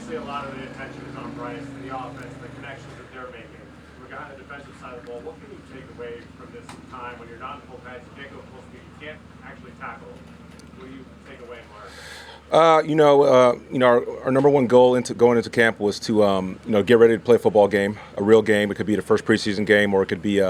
obviously a lot of the attention is on Bryce and the offense and the connections that they're making. From a guy on the defensive side of the ball, what can you take away from this time when you're not in full pads, you can't go full speed, you can't actually tackle? What do you take away and learn? Our number one goal into going into camp was to, get ready to play a football game, a real game. It could be the first preseason game, or it could be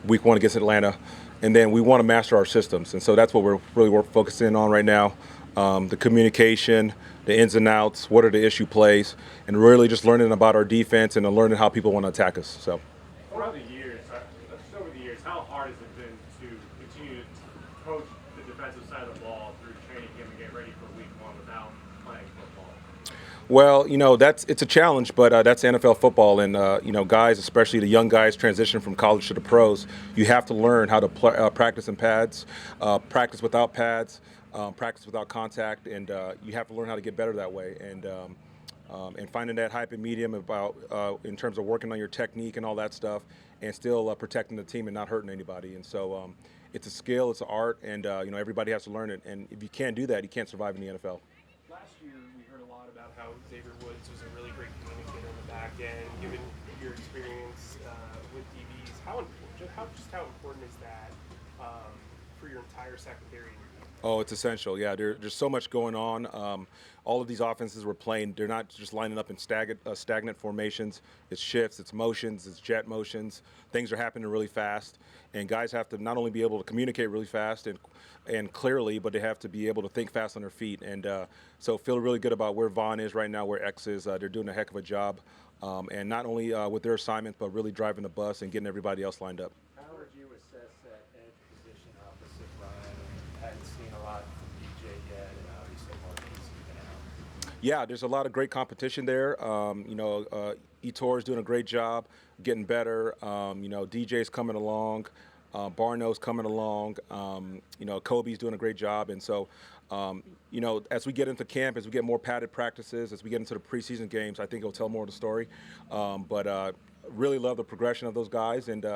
week one against Atlanta. And then we want to master our systems, and so that's what we're really focusing on right now. The communication, the ins and outs, what are the issue plays, and really just learning about our defense and learning how people want to attack us. So. Over the years, how hard has it been to continue to coach the defensive side of the ball through training camp and get ready for week one without playing football? Well, it's a challenge, but that's NFL football, and guys, especially the young guys, transition from college to the pros. You have to learn how to practice in pads, practice without pads, practice without contact, and you have to learn how to get better that way. And finding that hype and medium about in terms of working on your technique and all that stuff, and still protecting the team and not hurting anybody. And so it's a skill, it's an art, and everybody has to learn it. And if you can't do that, you can't survive in the NFL. Last year, we heard a lot about how Xavier Woods was a really great communicator on the back end. Given your experience with DBs, how important is that for your entire secondary? Oh, it's essential. Yeah, there's so much going on. All of these offenses we're playing, they're not just lining up in stagnant formations. It's shifts, it's motions, it's jet motions. Things are happening really fast, and guys have to not only be able to communicate really fast and clearly, but they have to be able to think fast on their feet. And so feel really good about where Vaughn is right now, where X is. They're doing a heck of a job, and not only with their assignments, but really driving the bus and getting everybody else lined up. How would you assess that edge position opposite Ryan? I hadn't seen a lot from DJ yet, and obviously Marquise been out. Yeah, there's a lot of great competition there. Etor's doing a great job, getting better. DJ's coming along. Barno's coming along. Kobe's doing a great job. And so, as we get into camp, as we get more padded practices, as we get into the preseason games, I think it'll tell more of the story. But really love the progression of those guys. And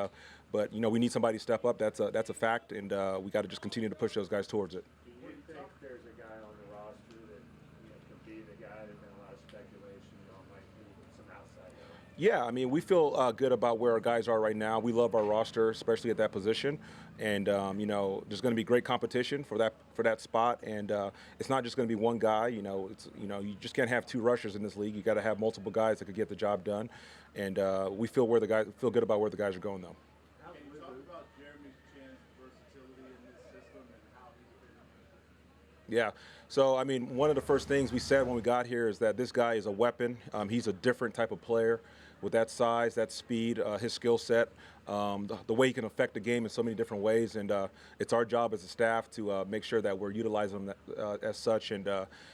but we need somebody to step up. That's a fact. And we got to just continue to push those guys towards it. Do you think there's a guy on the roster that could be the guy? There's been a lot of speculation might be some outside help. Yeah, I mean, we feel good about where our guys are right now. We love our roster, especially at that position, and there's going to be great competition for that spot. And it's not just going to be one guy. You just can't have two rushers in this league. You got to have multiple guys that could get the job done. And we feel good about where the guys are going, though. Can you talk about Jeremy Chinn's versatility in this system and how he's been? Yeah. So, I mean, one of the first things we said when we got here is that this guy is a weapon. He's a different type of player with that size, that speed, his skill set, the way he can affect the game in so many different ways. And it's our job as a staff to make sure that we're utilizing him as such. And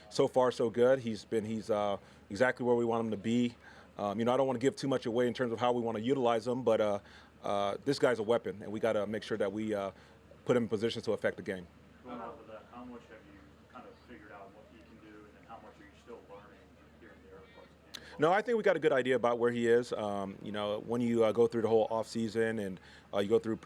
so far, so good. He's exactly where we want him to be. I don't want to give too much away in terms of how we want to utilize him, but this guy's a weapon, and we got to make sure that we put him in positions to affect the game. Going off of that, how much have you kind of figured out what he can do, and then how much are you still learning here and there? No, I think we got a good idea about where he is. When you go through the whole off season and you go through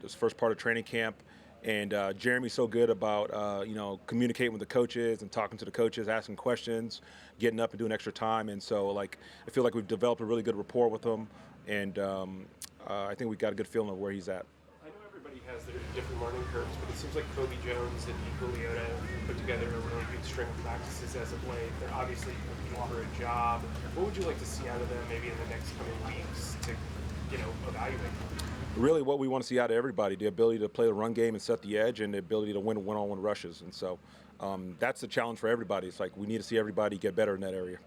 this first part of training camp, and Jeremy's so good about communicating with the coaches and talking to the coaches, asking questions, getting up and doing extra time. And so, I feel like we've developed a really good rapport with him, and I think we got a good feeling of where he's at. I know everybody has their different learning curves, but it seems like Kobe Jones and Nico Leota put together a really good string of practices as of late. They're obviously looking for a job. What would you like to see out of them maybe in the next coming weeks to, evaluate? Really what we want to see out of everybody, the ability to play the run game and set the edge, and the ability to win one-on-one rushes. And so that's the challenge for everybody. It's like we need to see everybody get better in that area.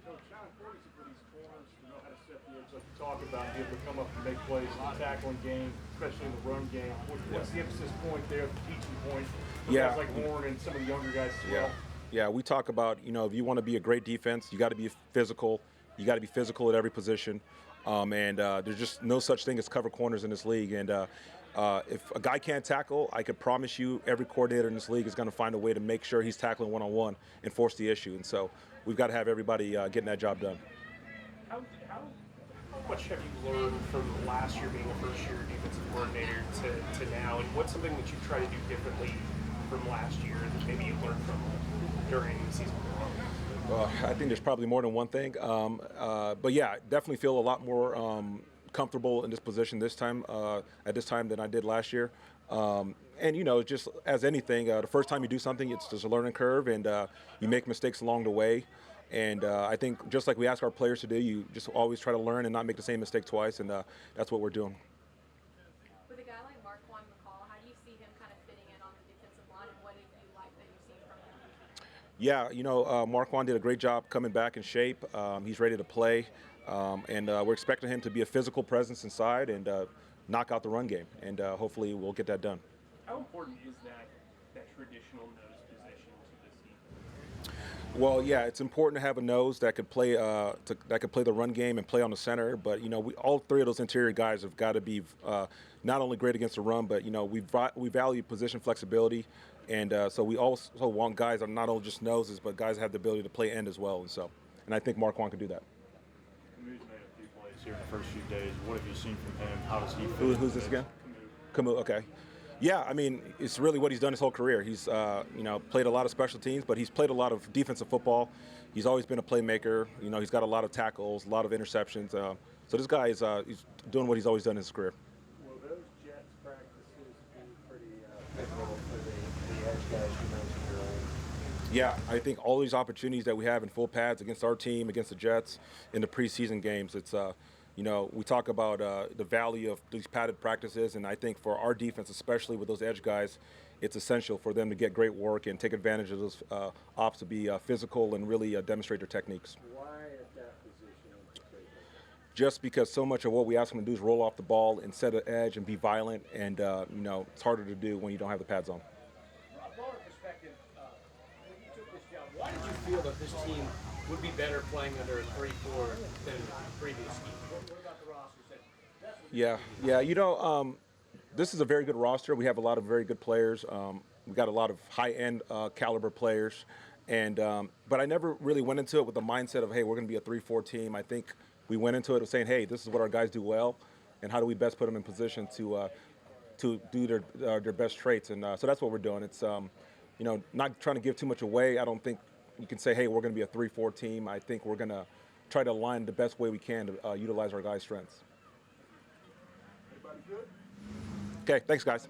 So, how important is it for these corners to know how to set the edge, like you talk about, be able to come up and make plays in the tackling game, especially in the run game? What's the emphasis point there, the teaching point for guys like Horn and some of the younger guys as well? Yeah, we talk about, if you want to be a great defense, you got to be physical. You got to be physical at every position. And there's just no such thing as cover corners in this league. And if a guy can't tackle, I could promise you every coordinator in this league is going to find a way to make sure he's tackling one-on-one and force the issue. And so we've got to have everybody getting that job done. How much have you learned from last year being a first-year defensive coordinator to now? And what's something that you try to do differently from last year that maybe you learned from during the season? I think there's probably more than one thing. But yeah, I definitely feel a lot more comfortable in this position this time at this time than I did last year. And just as anything, the first time you do something, it's just a learning curve, and you make mistakes along the way. And I think just like we ask our players to do, you just always try to learn and not make the same mistake twice, and that's what we're doing. With a guy like Marquand McCall, how do you see him kind of fitting in on the defensive line, and what did you like that you've seen from him? Yeah, Marquand did a great job coming back in shape. He's ready to play, and we're expecting him to be a physical presence inside and knock out the run game, and hopefully we'll get that done. How important is that traditional nose position to this team? Well, yeah, it's important to have a nose that could play that could play the run game and play on the center. But all three of those interior guys have got to be not only great against the run, but we value position flexibility, and so we also want guys that are not only just noses, but guys that have the ability to play end as well. And I think Marquand could do that. Camus made a few plays here in the first few days. What have you seen from him? How does he fit? Who's this again? Camus. Okay. Yeah, I mean, it's really what he's done his whole career. He's, played a lot of special teams, but he's played a lot of defensive football. He's always been a playmaker. He's got a lot of tackles, a lot of interceptions. So this guy is he's doing what he's always done in his career. Will those Jets practices be pretty pivotal for the edge guys you mentioned earlier? Yeah, I think all these opportunities that we have in full pads against our team, against the Jets, in the preseason games, it's we talk about the value of these padded practices, and I think for our defense, especially with those edge guys, it's essential for them to get great work and take advantage of those ops to be physical and really demonstrate their techniques. Why at that position in particular? Just because so much of what we ask them to do is roll off the ball and set an edge and be violent, and it's harder to do when you don't have the pads on. From a broader perspective, when you took this job, why did you feel that this team would be better playing under a 3-4 than the previous scheme? What about the roster? Yeah. This is a very good roster. We have a lot of very good players. We've got a lot of high-end caliber players, and but I never really went into it with the mindset of, hey, we're going to be a 3-4 team. I think we went into it saying, hey, this is what our guys do well, and how do we best put them in position to do their best traits, and so that's what we're doing. It's not trying to give too much away. I don't think you can say, hey, we're going to be a 3-4 team. I think we're going to try to align the best way we can to utilize our guys' strengths. Everybody good? Okay, thanks, guys.